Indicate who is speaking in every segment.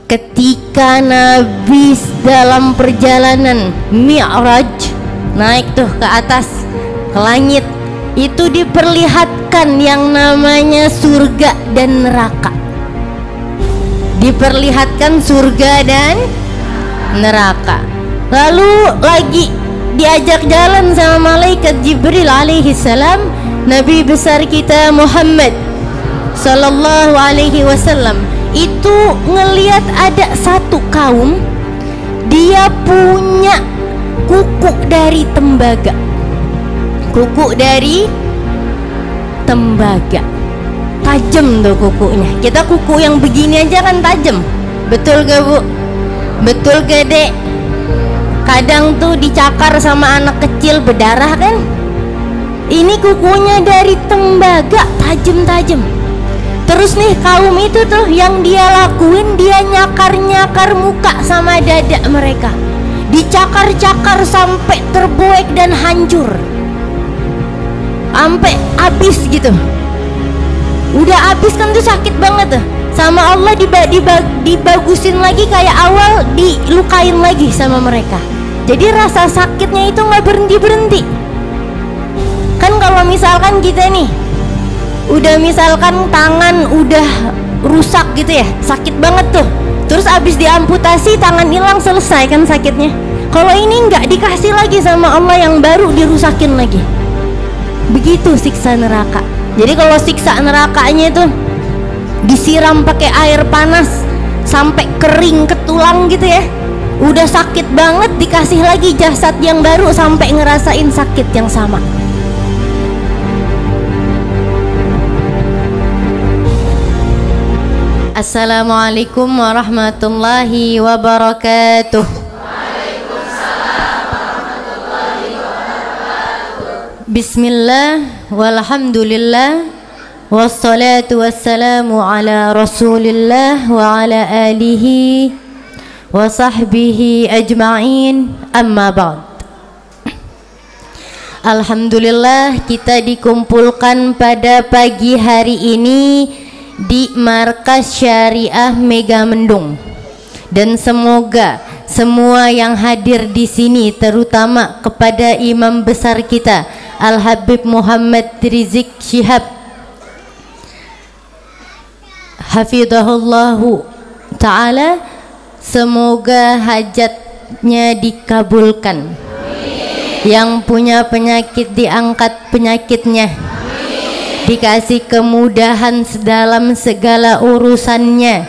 Speaker 1: ketika Nabi dalam perjalanan Mi'raj naik tuh ke atas ke langit, itu diperlihatkan yang namanya surga dan neraka. Diperlihatkan surga dan neraka. Lalu lagi diajak jalan sama malaikat Jibril alaihi salam, Nabi besar kita Muhammad sallallahu alaihi wasallam itu ngelihat ada satu kaum, dia punya kuku dari tembaga. Kuku dari tembaga, tajam tuh kukunya. Kita kuku yang begini aja kan tajam, betul gak bu? Betul gak dek? Kadang tuh dicakar sama anak kecil berdarah kan. Ini kukunya dari tembaga, tajam-tajam. Terus nih kaum itu tuh yang dia lakuin, dia nyakar-nyakar muka sama dada mereka, dicakar-cakar sampai terbuek dan hancur, sampai habis gitu. Udah habis kan tuh sakit banget tuh. Sama Allah dibagusin lagi kayak awal, dilukain lagi sama mereka. Jadi rasa sakitnya itu nggak berhenti-berhenti. Kan kalau misalkan kita nih udah misalkan tangan udah rusak gitu ya, sakit banget tuh. Terus abis diamputasi tangan hilang, selesai kan sakitnya. Kalau ini nggak dikasih lagi sama Allah, yang baru dirusakin lagi. Begitu siksa neraka. Jadi kalau siksa nerakanya itu disiram pakai air panas sampai kering ke tulang gitu ya, udah sakit banget, dikasih lagi jasad yang baru sampai ngerasain sakit yang sama. Assalamualaikum warahmatullahi wabarakatuh.
Speaker 2: Waalaikumsalam warahmatullahi wabarakatuh.
Speaker 1: Bismillah walhamdulillah wassalatu wassalamu ala rasulillah wa ala alihi wa sahbihi ajma'in, amma ba'd. Alhamdulillah kita dikumpulkan pada pagi hari ini di Markas Syariah Megamendung, dan semoga semua yang hadir di sini, terutama kepada imam besar kita Al Habib Muhammad Rizik Syihab hafidhahullahu ta'ala, semoga hajatnya dikabulkan. Yang punya penyakit diangkat penyakitnya, dikasih kemudahan dalam segala urusannya.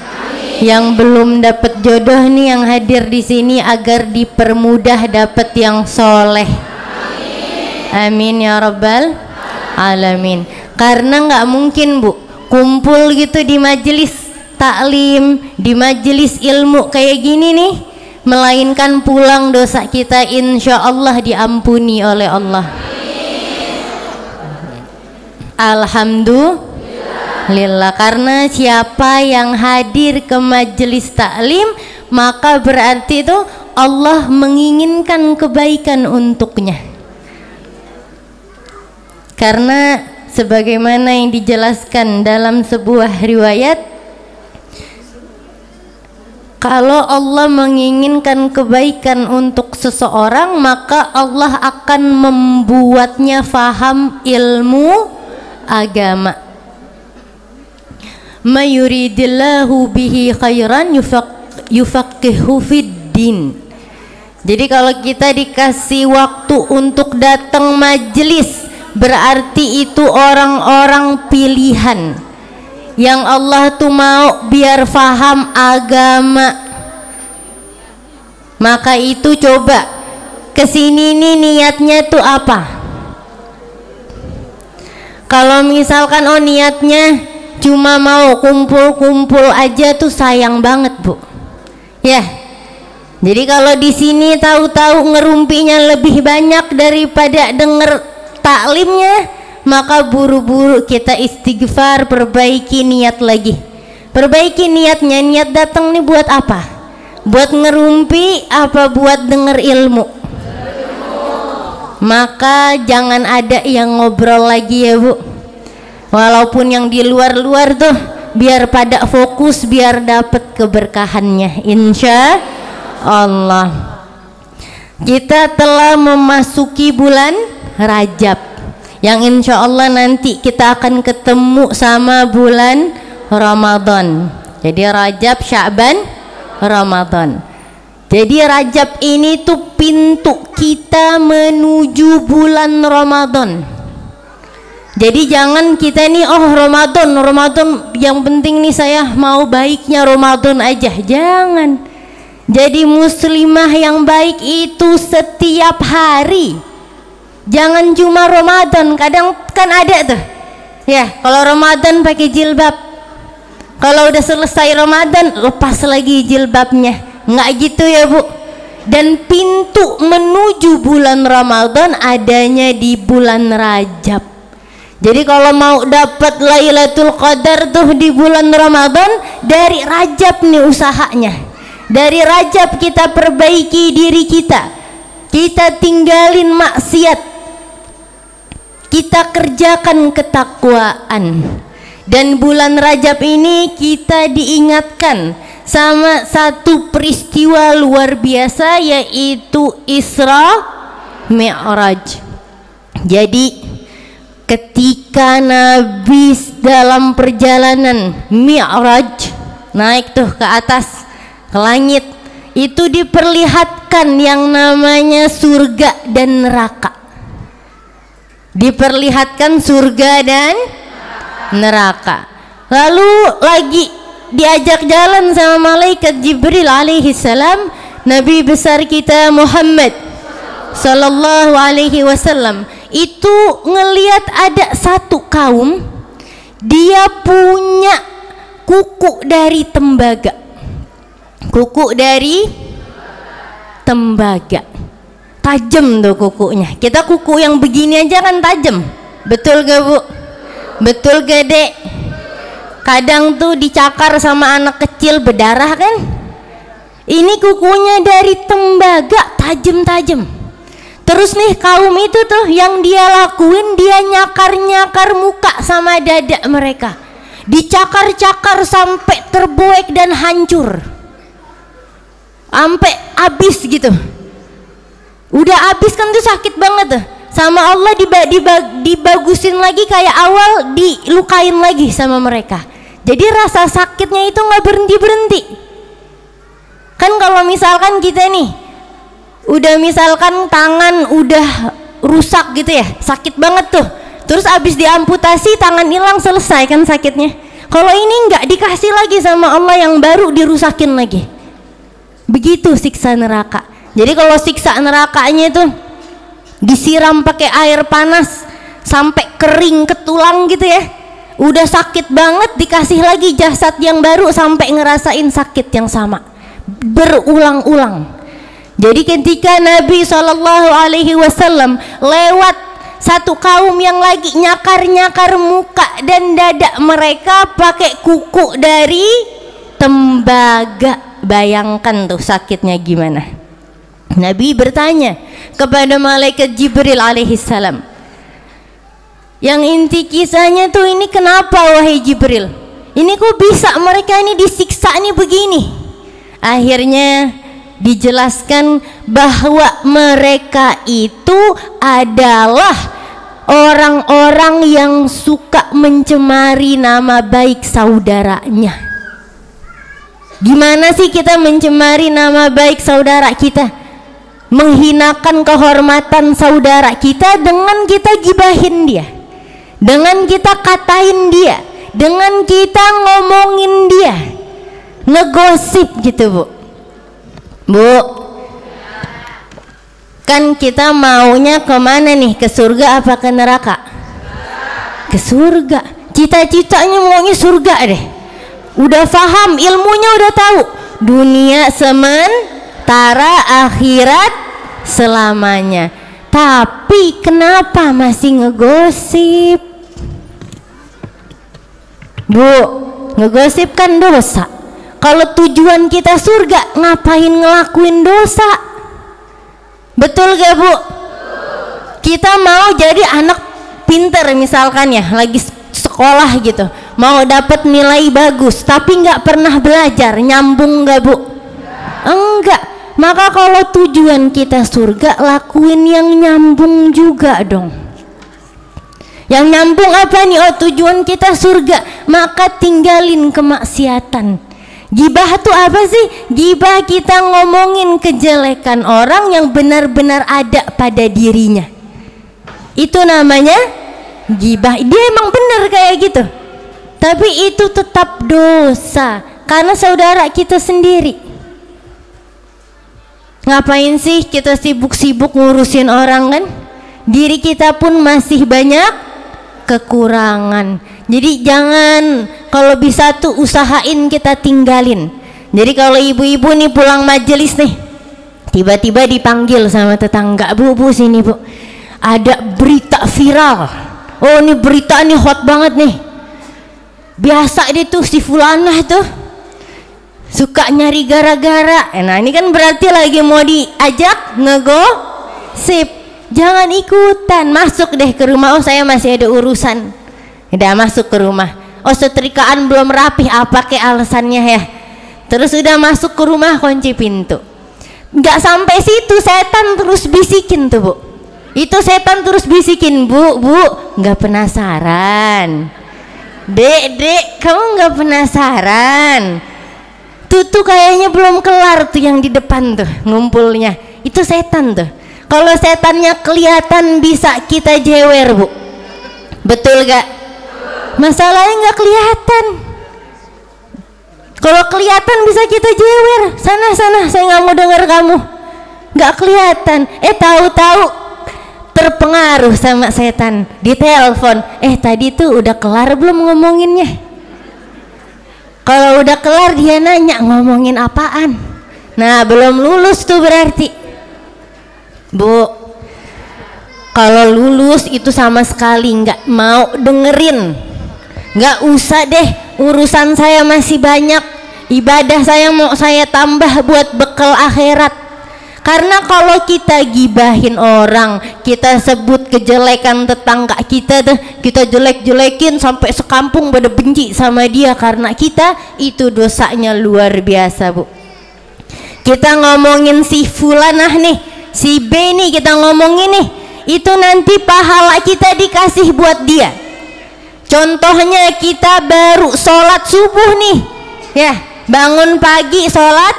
Speaker 1: Yang belum dapat jodoh nih yang hadir di sini, agar dipermudah dapat yang soleh. Amin ya rabbal alamin. Karena nggak mungkin bu kumpul gitu di majelis taklim, di majelis ilmu kayak gini nih, melainkan pulang dosa kita insya Allah diampuni oleh Allah. Alhamdulillah. Karena siapa yang hadir ke majelis taklim, maka berarti itu Allah menginginkan kebaikan untuknya. Karena sebagaimana yang dijelaskan dalam sebuah riwayat, kalau Allah menginginkan kebaikan untuk seseorang, maka Allah akan membuatnya faham ilmu agama. Mayuridillahu bihi khairan yufaqihu fiddin. Jadi kalau kita dikasih waktu untuk datang majelis, berarti itu orang-orang pilihan yang Allah tuh mau biar faham agama. Maka itu coba kesini nih niatnya tuh apa? Kalau misalkan niatnya cuma mau kumpul-kumpul aja, tuh sayang banget bu ya. Jadi kalau di sini tahu-tahu ngerumpinya lebih banyak daripada denger taklimnya, maka buru-buru kita istighfar, perbaiki niat lagi. Perbaiki niatnya, niat datang nih buat apa? Buat ngerumpi apa buat denger ilmu? Maka jangan ada yang ngobrol lagi ya bu. Walaupun yang di luar-luar tuh biar pada fokus, biar dapat keberkahannya insya Allah. Kita telah memasuki bulan Rajab yang insya Allah nanti kita akan ketemu sama bulan Ramadan. Jadi Rajab, Sya'ban, Ramadan. Jadi Rajab ini tuh pintu kita menuju bulan Ramadan. Jadi jangan kita nih, oh Ramadan yang penting nih saya mau baiknya Ramadan aja. Jangan. Jadi muslimah yang baik itu setiap hari. Jangan cuma Ramadan. Kadang kan ada tuh, ya kalau Ramadan pakai jilbab, kalau udah selesai Ramadan lepas lagi jilbabnya. Nggak gitu ya Bu. Dan pintu menuju bulan Ramadan adanya di bulan Rajab. Jadi kalau mau dapat Lailatul Qadar tuh di bulan Ramadan, dari Rajab nih usahanya. Dari Rajab kita perbaiki diri kita. Kita tinggalin maksiat. Kita kerjakan ketakwaan. Dan bulan Rajab ini kita diingatkan sama satu peristiwa luar biasa, yaitu Isra Mi'raj. Jadi ketika Nabi dalam perjalanan Mi'raj naik tuh ke atas, ke langit, itu diperlihatkan yang namanya surga dan neraka. Diperlihatkan surga dan neraka. Lalu lagi diajak jalan sama malaikat Jibril alaihi salam, Nabi besar kita Muhammad sallallahu alaihi wasallam itu ngelihat ada satu kaum, dia punya kuku dari tembaga. Kuku dari tembaga, tajam tuh kukunya. Kita kuku yang begini aja kan tajam, betul gak Bu? Betul gak Dek? Kadang tuh dicakar sama anak kecil berdarah kan. Ini kukunya dari tembaga, tajam-tajam. Terus nih kaum itu tuh yang dia lakuin, dia nyakar-nyakar muka sama dada mereka. Dicakar-cakar sampai terbuek dan hancur, sampai habis gitu. Udah habis kan tuh sakit banget tuh. Sama Allah dibagusin lagi kayak awal, dilukain lagi sama mereka. Jadi rasa sakitnya itu nggak berhenti-berhenti. Kan kalau misalkan kita nih udah misalkan tangan udah rusak gitu ya, sakit banget tuh. Terus abis diamputasi tangan hilang, selesai kan sakitnya. Kalau ini nggak, dikasih lagi sama Allah yang baru, dirusakin lagi. Begitu siksa neraka. Jadi kalau siksa nerakanya itu disiram pakai air panas sampai kering ke tulang gitu ya, udah sakit banget, dikasih lagi jasad yang baru sampai ngerasain sakit yang sama berulang-ulang. Jadi ketika Nabi SAW lewat satu kaum yang lagi nyakar-nyakar muka dan dada mereka pakai kuku dari tembaga, bayangkan tuh sakitnya gimana. Nabi bertanya kepada malaikat Jibril alaihissalam, yang inti kisahnya tuh ini kenapa wahai Jibril, ini kok bisa mereka ini disiksa nih begini. Akhirnya dijelaskan bahwa mereka itu adalah orang-orang yang suka mencemari nama baik saudaranya. Gimana sih kita mencemari nama baik saudara kita? Menghinakan kehormatan saudara kita dengan kita gibahin dia, dengan kita katain dia, dengan kita ngomongin dia, ngegosip gitu Bu. Bu, kan kita maunya kemana nih? Ke surga apa ke neraka? Ke surga. Cita-citanya maunya surga deh. Udah paham, ilmunya udah tahu. Dunia sementara, akhirat selamanya. Tapi kenapa masih ngegosip? Bu, ngegosip kan dosa. Kalau tujuan kita surga, ngapain ngelakuin dosa? Betul gak Bu? Kita mau jadi anak pinter misalkan ya, lagi sekolah gitu, mau dapat nilai bagus tapi nggak pernah belajar, nyambung nggak Bu? Enggak. Maka kalau tujuan kita surga, lakuin yang nyambung juga dong. Yang nyambung apa nih? Oh, tujuan kita surga, maka tinggalin kemaksiatan. Gibah tuh apa sih? Gibah kita ngomongin kejelekan orang yang benar-benar ada pada dirinya. Itu namanya gibah. Dia emang benar kayak gitu, tapi itu tetap dosa karena saudara kita sendiri. Ngapain sih kita sibuk-sibuk ngurusin orang kan? Diri kita pun masih banyak kekurangan. Jadi jangan, kalau bisa tuh usahain kita tinggalin. Jadi kalau ibu-ibu nih pulang majelis nih, tiba-tiba dipanggil sama tetangga, Bu sini Bu, ada berita viral. Oh ini berita nih hot banget nih. Biasa dia tuh si fulanah tuh suka nyari gara-gara. Nah ini kan berarti lagi mau diajak ngegosip. Jangan ikutan, masuk deh ke rumah. Oh saya masih ada urusan. Udah masuk ke rumah. Oh setrikaan belum rapih, apa kek alasannya ya. Terus udah masuk ke rumah, kunci pintu. Nggak sampai situ, setan terus bisikin tuh Bu. Itu setan terus bisikin, Bu nggak penasaran? Dek kamu nggak penasaran? Tuh kayaknya belum kelar tuh yang di depan tuh ngumpulnya. Itu setan tuh. Kalau setannya kelihatan bisa kita jewer Bu, betul gak? Masalahnya nggak kelihatan. Kalau kelihatan bisa kita jewer. Sana saya nggak mau dengar kamu. Nggak kelihatan. Tahu-tahu terpengaruh sama setan. Ditelepon. Tadi tuh udah kelar belum ngomonginnya? Kalau udah kelar dia nanya ngomongin apaan. Nah belum lulus tuh berarti. Bu, kalau lulus itu sama sekali nggak mau dengerin. Nggak usah deh, urusan saya masih banyak. Ibadah saya mau saya tambah buat bekal akhirat. Karena kalau kita gibahin orang, kita sebut kejelekan tetangga kita tuh, kita jelek-jelekin sampai sekampung pada benci sama dia karena kita, itu dosanya luar biasa Bu. Kita ngomongin si fulanah nih, si B nih, kita ngomongin nih, itu nanti pahala kita dikasih buat dia. Contohnya kita baru sholat subuh nih ya, bangun pagi sholat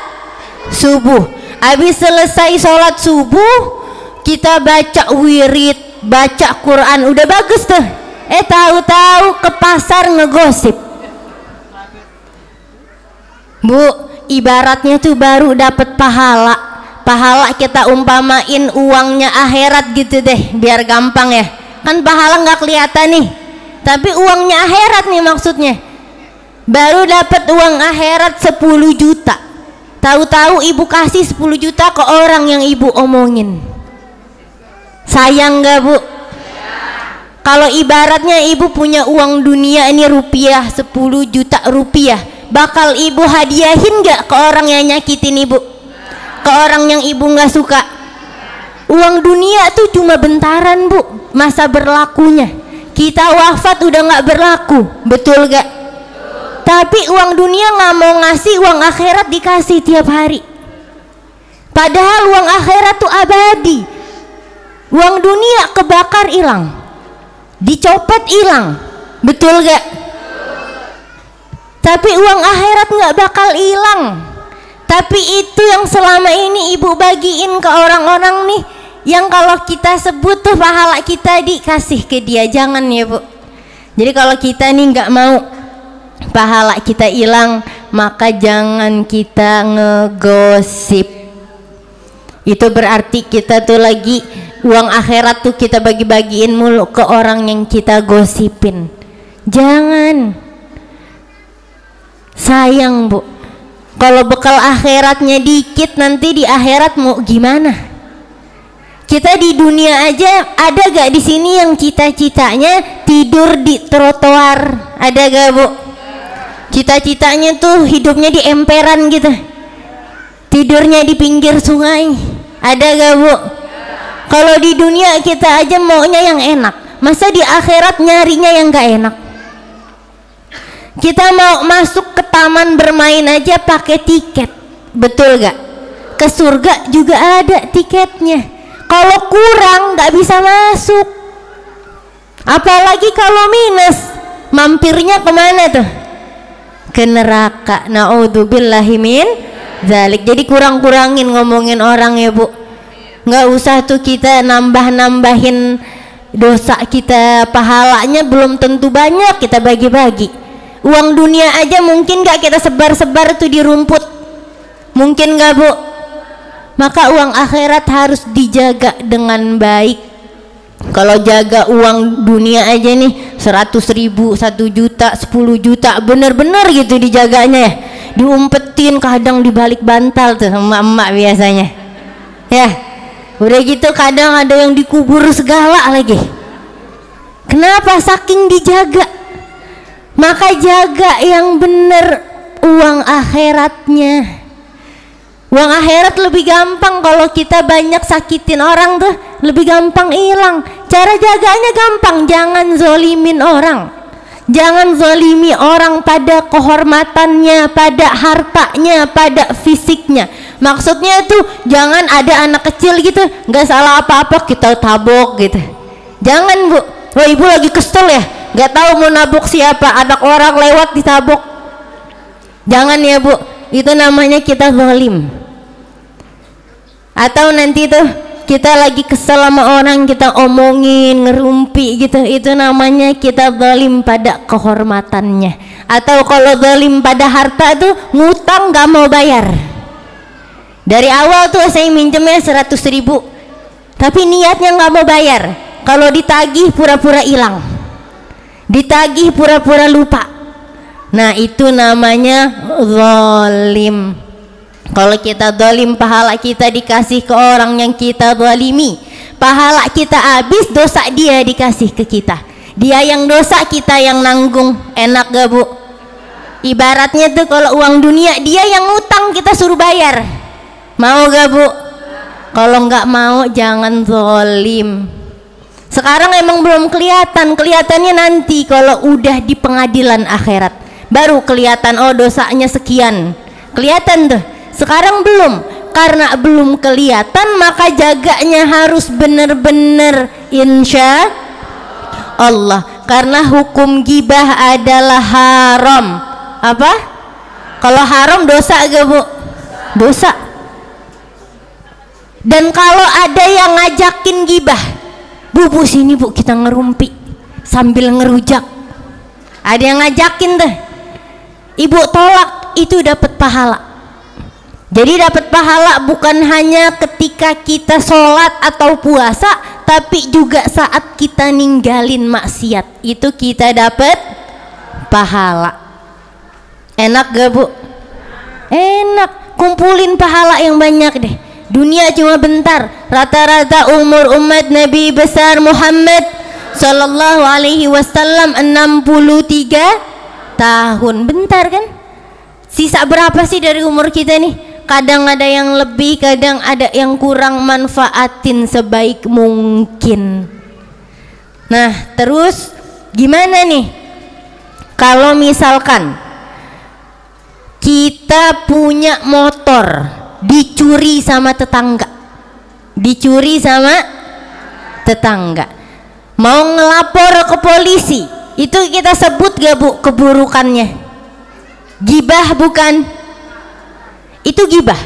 Speaker 1: subuh, habis selesai sholat subuh kita baca wirid, baca Quran, udah bagus tuh. Tahu-tahu ke pasar ngegosip. Bu, ibaratnya tuh baru dapat pahala kita umpamain uangnya akhirat gitu deh, biar gampang ya. Kan pahala nggak kelihatan nih, tapi uangnya akhirat nih maksudnya. Baru dapat uang akhirat 10 juta. Tahu-tahu ibu kasih 10 juta ke orang yang ibu omongin. Sayang nggak Bu? Kalau ibaratnya ibu punya uang dunia ini rupiah, 10 juta rupiah, bakal ibu hadiahin nggak ke orang yang nyakitin ibu? Ke orang yang ibu nggak suka? Uang dunia tuh cuma bentaran Bu, masa berlakunya. Kita wafat udah nggak berlaku, betul gak? Tapi uang dunia nggak mau ngasih, uang akhirat dikasih tiap hari. Padahal uang akhirat tuh abadi. Uang dunia kebakar hilang, dicopet hilang, betul gak? Tapi uang akhirat nggak bakal hilang. Tapi itu yang selama ini ibu bagiin ke orang-orang nih, yang kalau kita sebut tuh pahala kita dikasih ke dia. Jangan ya Bu. Jadi kalau kita nih nggak mau pahala kita hilang, maka jangan kita ngegosip. Itu berarti kita tuh lagi uang akhirat tuh kita bagi-bagiin mulu ke orang yang kita gosipin. Jangan. Sayang Bu, kalau bekal akhiratnya dikit, nanti di akhirat mau gimana? Kita di dunia aja, ada gak di sini yang cita-citanya tidur di trotoar? Ada gak Bu? Cita-citanya tuh hidupnya di emperan gitu, tidurnya di pinggir sungai. Ada gak Bu? Kalau di dunia kita aja maunya yang enak, masa di akhirat nyarinya yang gak enak? Kita mau masuk ke taman bermain aja pakai tiket, betul gak? Ke surga juga ada tiketnya. Kalau kurang nggak bisa masuk. Apalagi kalau minus, mampirnya kemana tuh? Ke neraka. Naudzubillahi min dzalik. Jadi kurang-kurangin ngomongin orang ya Bu. Nggak usah tuh kita nambah-nambahin dosa kita, pahalanya belum tentu banyak kita bagi-bagi. Uang dunia aja mungkin gak kita sebar-sebar tuh di rumput, mungkin gak Bu? Maka uang akhirat harus dijaga dengan baik. Kalau jaga uang dunia aja nih 100.000, 1 juta, 10 juta, bener-bener gitu dijaganya ya, diumpetin kadang di balik bantal tuh emak-emak biasanya ya. Udah gitu kadang ada yang dikubur segala lagi. Kenapa? Saking dijaga. Maka jaga yang bener uang akhiratnya. Uang akhirat lebih gampang. Kalau kita banyak sakitin orang tuh lebih gampang hilang. Cara jaganya gampang, jangan zolimin orang. Jangan zolimi orang pada kehormatannya, pada hartanya, pada fisiknya. Maksudnya tuh jangan ada anak kecil gitu, nggak salah apa-apa kita tabok gitu. Jangan Bu. Wah ibu lagi kesel ya, nggak tahu mau nabok siapa, anak orang lewat ditabok. Jangan ya Bu, itu namanya kita zalim. Atau nanti tuh kita lagi kesel sama orang, kita omongin, ngerumpi gitu, itu namanya kita zalim pada kehormatannya. Atau kalau zalim pada harta tuh ngutang nggak mau bayar. Dari awal tuh saya minjemnya 100.000, tapi niatnya nggak mau bayar. Kalau ditagih pura-pura hilang, ditagih pura-pura lupa. Nah itu namanya zalim. Kalau kita zalim, pahala kita dikasih ke orang yang kita zalimi. Pahala kita habis, dosa dia dikasih ke kita. Dia yang dosa, kita yang nanggung. Enak gak Bu? Ibaratnya tuh kalau uang dunia dia yang ngutang, kita suruh bayar. Mau gak Bu? Kalau nggak mau jangan zalim. Sekarang emang belum kelihatan, kelihatannya nanti kalau udah di pengadilan akhirat baru kelihatan, oh dosanya sekian, kelihatan tuh. Sekarang belum, karena belum kelihatan maka jaganya harus bener-bener insya Allah. Karena hukum gibah adalah haram. Apa? Kalau haram dosa gak Bu? Dosa. Dan kalau ada yang ngajakin gibah, Bu sini Bu kita ngerumpi sambil ngerujak, ada yang ngajakin deh, ibu tolak, itu dapat pahala. Jadi dapat pahala bukan hanya ketika kita sholat atau puasa, tapi juga saat kita ninggalin maksiat, itu kita dapat pahala. Enak gak Bu? Enak, kumpulin pahala yang banyak deh. Dunia cuma bentar. Rata-rata umur umat Nabi besar Muhammad Sallallahu Alaihi Wasallam 63 tahun. Bentar kan? Sisa berapa sih dari umur kita nih? Kadang ada yang lebih, kadang ada yang kurang. Manfaatin sebaik mungkin. Nah terus gimana nih kalau misalkan kita punya motor dicuri sama tetangga, dicuri sama tetangga, mau ngelapor ke polisi, itu kita sebut gak Bu keburukannya? Gibah bukan? Itu gibah,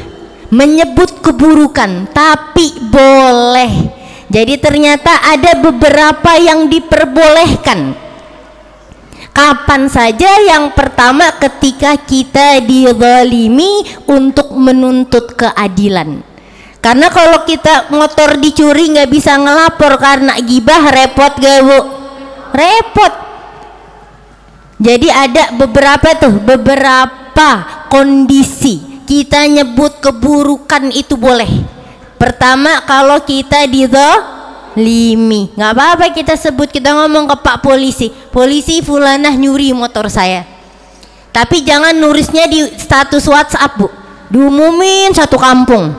Speaker 1: menyebut keburukan, tapi boleh. Jadi ternyata ada beberapa yang diperbolehkan. Kapan saja? Yang pertama ketika kita dizalimi untuk menuntut keadilan. Karena kalau kita motor dicuri nggak bisa ngelapor karena gibah, repot gak Bu? Repot. Jadi ada beberapa kondisi kita nyebut keburukan itu boleh. Pertama kalau kita dizalimi, nggak apa-apa kita sebut, kita ngomong ke Pak Polisi, polisi fulanah nyuri motor saya. Tapi jangan nulisnya di status WhatsApp Bu, diumumin satu kampung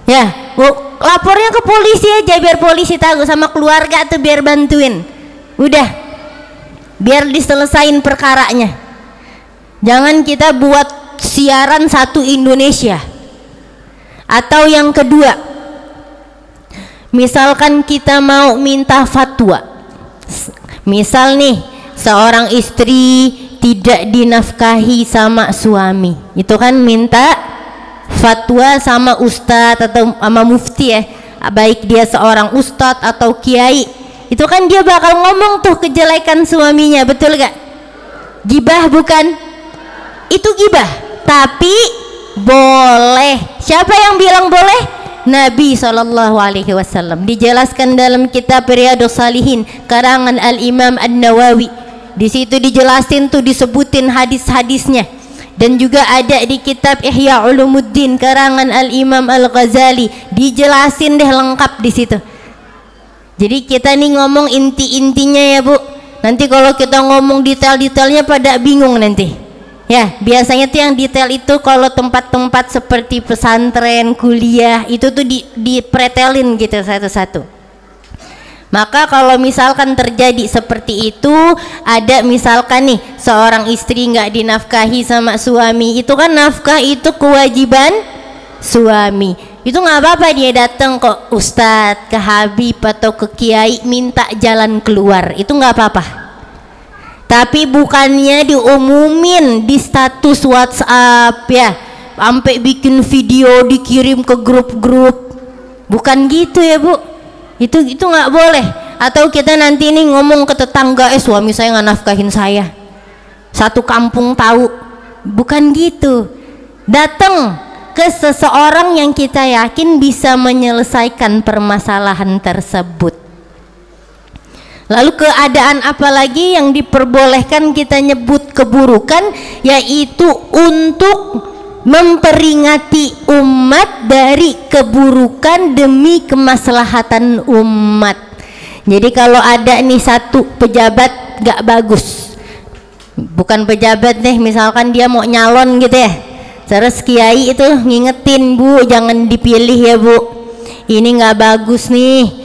Speaker 1: ya Bu. Lapornya ke polisi aja biar polisi tahu, sama keluarga tuh biar bantuin, udah biar diselesain perkaranya. Jangan kita buat siaran satu Indonesia. Atau yang kedua, misalkan kita mau minta fatwa. Misal nih, seorang istri tidak dinafkahi sama suami, itu kan minta fatwa sama ustadz atau sama mufti ya, baik dia seorang ustadz atau kiai. Itu kan dia bakal ngomong tuh kejelekan suaminya, betul gak? Gibah bukan? Itu gibah, tapi boleh. Siapa yang bilang boleh? Nabi SAW. Dijelaskan dalam kitab Riyadhus Shalihin karangan Al-Imam An-Nawawi. Di situ dijelasin tuh, disebutin hadis-hadisnya. Dan juga ada di kitab Ihya Ulumuddin karangan Al-Imam Al-Ghazali, dijelasin deh lengkap di situ. Jadi kita nih ngomong inti-intinya ya Bu. Nanti kalau kita ngomong detail-detailnya pada bingung nanti. Ya, biasanya tuh yang detail itu kalau tempat-tempat seperti pesantren, kuliah, itu tuh dipretelin gitu satu-satu. Maka kalau misalkan terjadi seperti itu, ada misalkan nih seorang istri nggak dinafkahi sama suami, itu kan nafkah itu kewajiban suami. Itu nggak apa-apa dia datang ke ustadz, ke habib atau ke kiai minta jalan keluar, itu nggak apa-apa. Tapi bukannya diumumin di status WhatsApp ya, sampai bikin video dikirim ke grup-grup, bukan gitu ya Bu. Itu nggak boleh. Atau kita nanti nih ngomong ke tetangga, suami saya nggak nafkahin saya, satu kampung tahu, bukan gitu. Datang ke seseorang yang kita yakin bisa menyelesaikan permasalahan tersebut. Lalu keadaan apa lagi yang diperbolehkan kita nyebut keburukan, yaitu untuk memperingati umat dari keburukan demi kemaslahatan umat. Jadi kalau ada nih satu pejabat gak bagus, bukan pejabat deh, misalkan dia mau nyalon gitu ya, terus kiai itu ngingetin, Bu jangan dipilih ya Bu, ini gak bagus nih,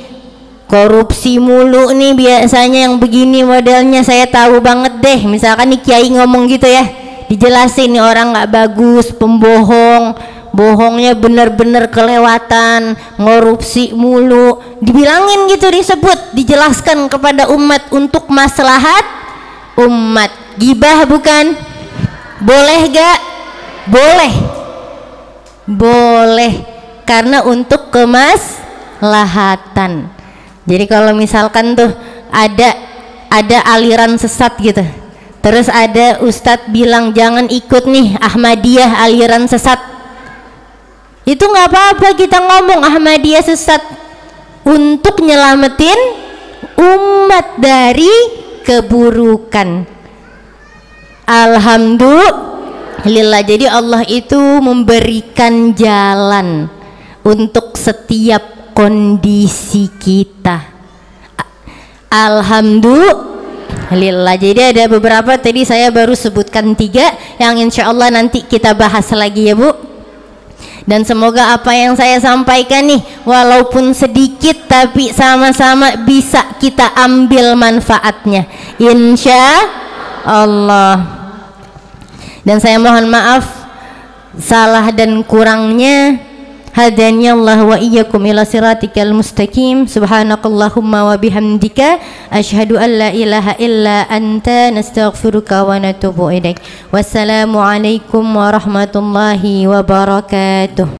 Speaker 1: korupsi mulu nih biasanya yang begini modelnya, saya tahu banget deh. Misalkan nih kiai ngomong gitu ya, dijelasin nih orang nggak bagus, pembohong, bohongnya bener-bener kelewatan, ngorupsi mulu, dibilangin gitu, disebut, dijelaskan kepada umat untuk maslahat umat. Gibah bukan? Boleh gak? Boleh, boleh, karena untuk kemaslahatan. Jadi kalau misalkan tuh ada aliran sesat gitu, terus ada ustadz bilang jangan ikut nih Ahmadiyah aliran sesat, itu nggak apa-apa kita ngomong Ahmadiyah sesat untuk nyelamatin umat dari keburukan. Alhamdulillah, jadi Allah itu memberikan jalan untuk setiap kondisi kita. Alhamdulillah. Jadi ada beberapa, tadi saya baru sebutkan 3 yang insya Allah nanti kita bahas lagi ya Bu. Dan semoga apa yang saya sampaikan nih walaupun sedikit tapi sama-sama bisa kita ambil manfaatnya insya Allah. Dan saya mohon maaf salah dan kurangnya. Hadani Allah wa iyyakum ila siratikal mustaqim. Subhanakallahumma wa bihamdika asyhadu an la ilaha illa anta nastaghfiruka wa natubu ilaik. Wassalamu alaikum warahmatullahi wabarakatuh.